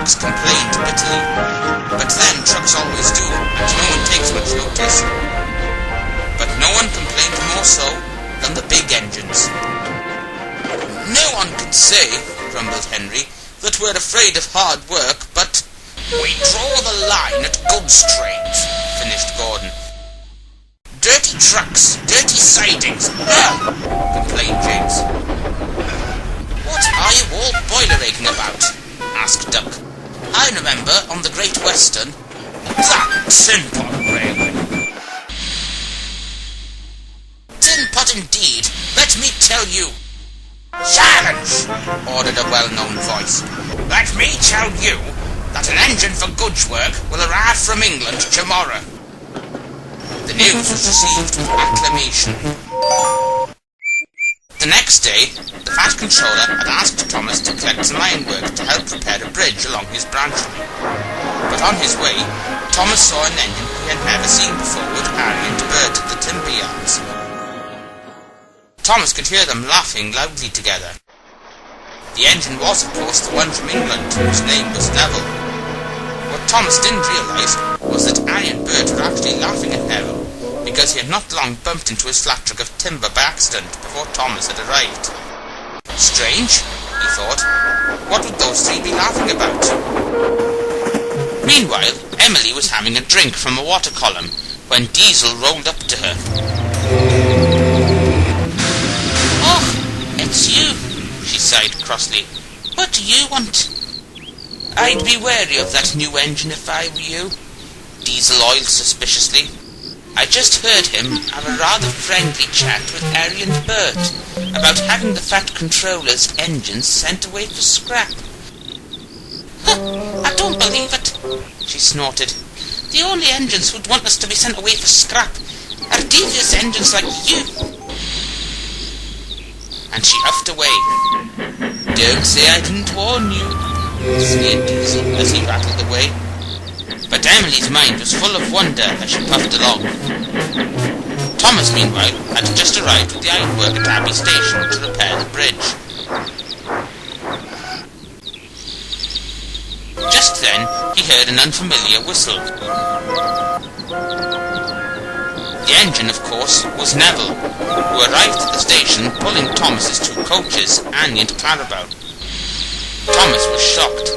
Trucks complained bitterly. But then trucks always do, and no one takes much notice. But no one complained more so than the big engines. "No one can say," grumbled Henry, "that we're afraid of hard work, but we draw the line at goods trains," finished Gordon. "Dirty trucks, dirty sidings, complained James. "What are you all boiler-aching about?" asked Duck. "I remember on the Great Western, that tin pot railway." "Tin pot indeed, let me tell you." "Silence!" ordered a well-known voice. "Let me tell you that an engine for goods work will arrive from England tomorrow." The news was received with acclamation. The next day, the Fat Controller had asked Thomas to collect some ironwork to help repair a bridge along his branch line. But on his way, Thomas saw an engine he had never seen before with Harry and Bert at the timber yards. Thomas could hear them laughing loudly together. The engine was, of course, the one from England, whose name was Neville. What Thomas didn't realise was that Harry and Bert were actually laughing at Neville, because he had not long bumped into his flat truck of timber by accident before Thomas had arrived. Strange, he thought. What would those three be laughing about? Meanwhile, Emily was having a drink from a water column when Diesel rolled up to her. "Oh, it's you," she sighed crossly. "What do you want?" "I'd be wary of that new engine if I were you," Diesel oiled suspiciously. "I just heard him have a rather friendly chat with Harry and Bert about having the Fat Controller's engines sent away for scrap." "I don't believe it," she snorted. "The only engines who'd want us to be sent away for scrap are devious engines like you." And she huffed away. "Don't say I didn't warn you," sneered Diesel as he rattled away. But Emily's mind was full of wonder as she puffed along. Thomas, meanwhile, had just arrived with the ironwork at Abbey Station to repair the bridge. Just then, he heard an unfamiliar whistle. The engine, of course, was Neville, who arrived at the station pulling Thomas's two coaches, Annie and Clarabelle. Thomas was shocked.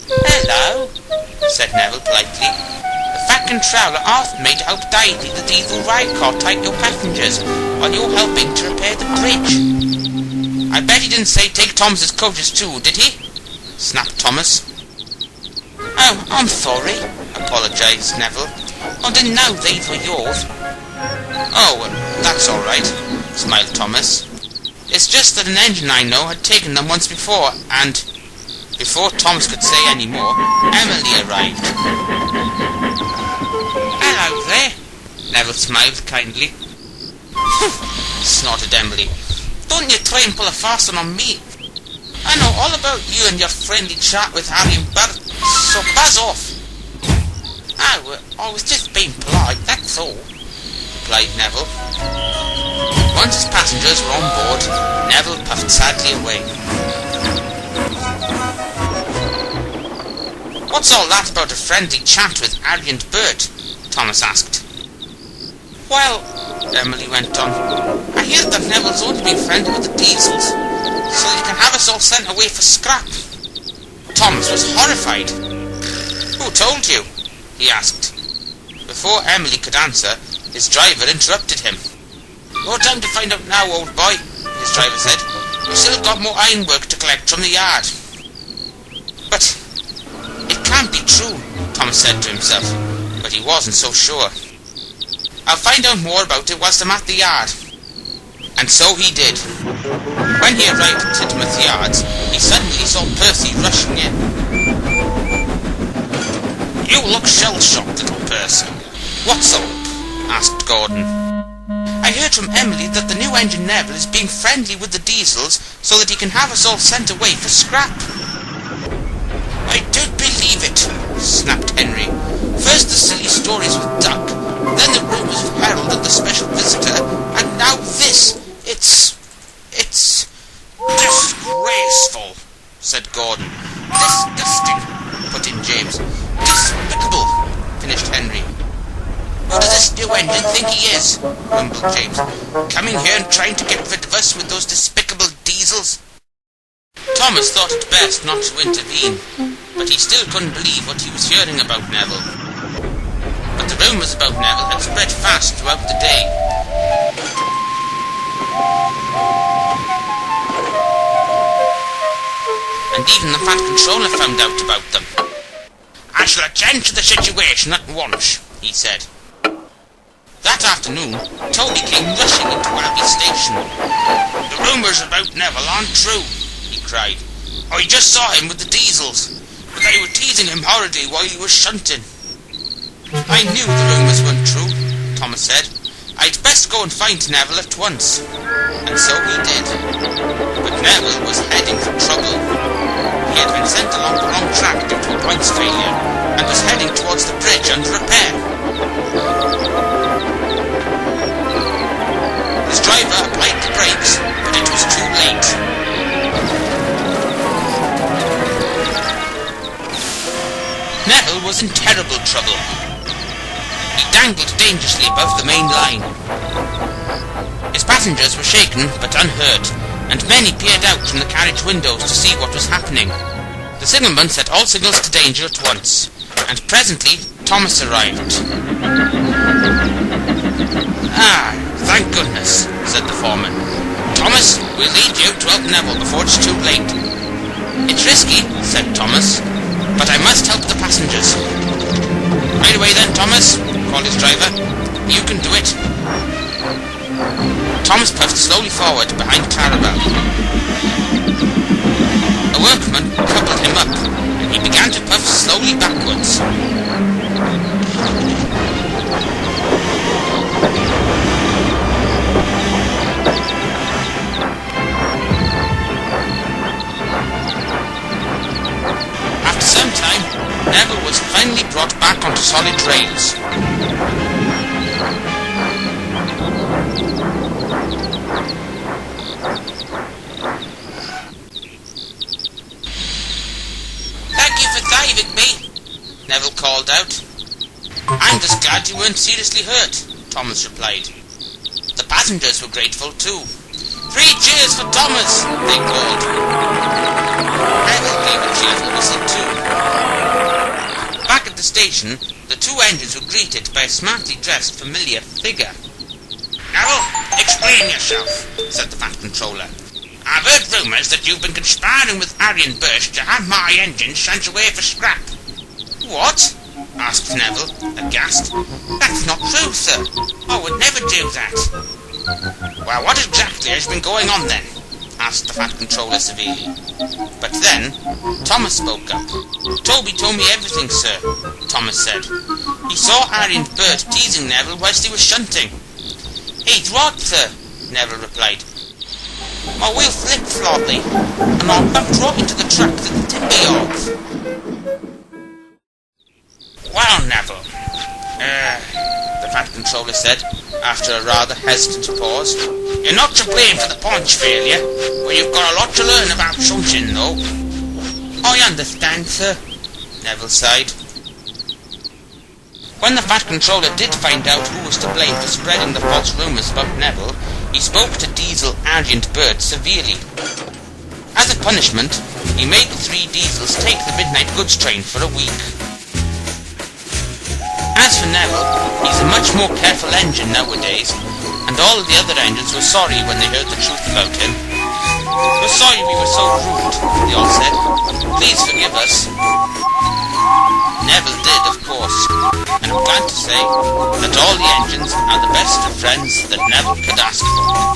"Hello," said Neville politely. "The Fat Controller asked me to help tidy the diesel ride car take your passengers while you're helping to repair the bridge." "I bet he didn't say take Thomas's coaches too, did he?" snapped Thomas. "Oh, I'm sorry," apologised Neville. "I didn't know these were yours." "Oh, well, that's all right," smiled Thomas. "It's just that an engine I know had taken them once before, and..." Before Thomas could say any more, Emily arrived. "Hello there," Neville smiled kindly. Snorted Emily. "Don't you try and pull a fast one on me. I know all about you and your friendly chat with Harry and Bert, so buzz off." "Oh, I was just being polite, that's all," replied Neville. Once his passengers were on board, Neville puffed sadly away. "What's all that about a friendly chat with Harry and Bert?" Thomas asked. "Well," Emily went on, "I hear that Neville's only been friendly with the Diesels, so he can have us all sent away for scrap." Thomas was horrified. "Who told you?" he asked. Before Emily could answer, his driver interrupted him. "Your time to find out now, old boy," his driver said. "We've still got more ironwork to collect from the yard." "But it can't be true," Thomas said to himself, but he wasn't so sure. "I'll find out more about it whilst I'm at the yard." And so he did. When he arrived at Tidmouth Yards, he suddenly saw Percy rushing in. "You look shell-shocked, little Percy. What's up?" asked Gordon. "I heard from Emily that the new engine Neville is being friendly with the Diesels so that he can have us all sent away for scrap." "I don't believe it," snapped Henry. "First the silly stories with Duck, then the rumours of Harold and the special visitor, and now this. It's disgraceful." said Gordon. Disgusting, put in James. Despicable, finished Henry. Who does this new engine think he is? rumbled James. Coming here and trying to get rid of us with those despicable diesels? Thomas thought it best not to intervene, but he still couldn't believe what he was hearing about Neville. But the rumours about Neville had spread fast throughout the day. And even the Fat Controller found out about them. I shall attend to the situation at once, he said. That afternoon, Toby came rushing into Abbey Station. The rumours about Neville aren't true, he cried. I just saw him with the diesels. They were teasing him horridly while he was shunting. I knew the rumours weren't true, Thomas said. I'd best go and find Neville at once. And so he did. But Neville was heading for trouble. He had been sent along the wrong track due to a points failure, and was heading towards the bridge under repair. His driver applied the brakes, but it was too late. Neville was in terrible trouble. He dangled dangerously above the main line. His passengers were shaken but unhurt, and many peered out from the carriage windows to see what was happening. The signalman set all signals to danger at once, and presently Thomas arrived. Ah, thank goodness, said the foreman. Thomas, we'll lead you to help Neville before it's too late. It's risky, said Thomas, but I must help the passengers. Right away then, Thomas, called his driver. You can do it. Thomas puffed slowly forward behind Clarabelle. A workman coupled him up, and he began to puff slowly backwards. After some time, Neville was finally brought back onto solid rails. Neville called out. I'm just glad you weren't seriously hurt, Thomas replied. The passengers were grateful too. 3 cheers for Thomas, they called. Neville gave a cheerful whistle too. Back at the station, the 2 engines were greeted by a smartly dressed familiar figure. Neville, explain yourself, said the Fat Controller. I've heard rumours that you've been conspiring with Harry and Birch to have my engine sent away for scrap. What? Asked Neville, aghast. That's not true, sir. I would never do that. Well, what exactly has been going on then? Asked the Fat Controller severely. But then, Thomas spoke up. Toby told me everything, sir, Thomas said. He saw Harry and Bert teasing Neville whilst he was shunting. He's right, sir, Neville replied. My wheel flipped slightly, and I bumped right into the tracks at the timber yards. Well, Neville, the Fat Controller said, after a rather hesitant pause, you're not to blame for the punch failure, but you've got a lot to learn about shunting, though. I understand, sir, Neville sighed. When the Fat Controller did find out who was to blame for spreading the false rumours about Neville, he spoke to Diesel, Harry and Bert severely. As a punishment, he made the 3 Diesels take the midnight goods train for a week. As for Neville, he's a much more careful engine nowadays, and all the other engines were sorry when they heard the truth about him. We're sorry we were so rude, they all said. Please forgive us. Neville did, of course, and I'm glad to say that all the engines are the best of friends that Neville could ask for.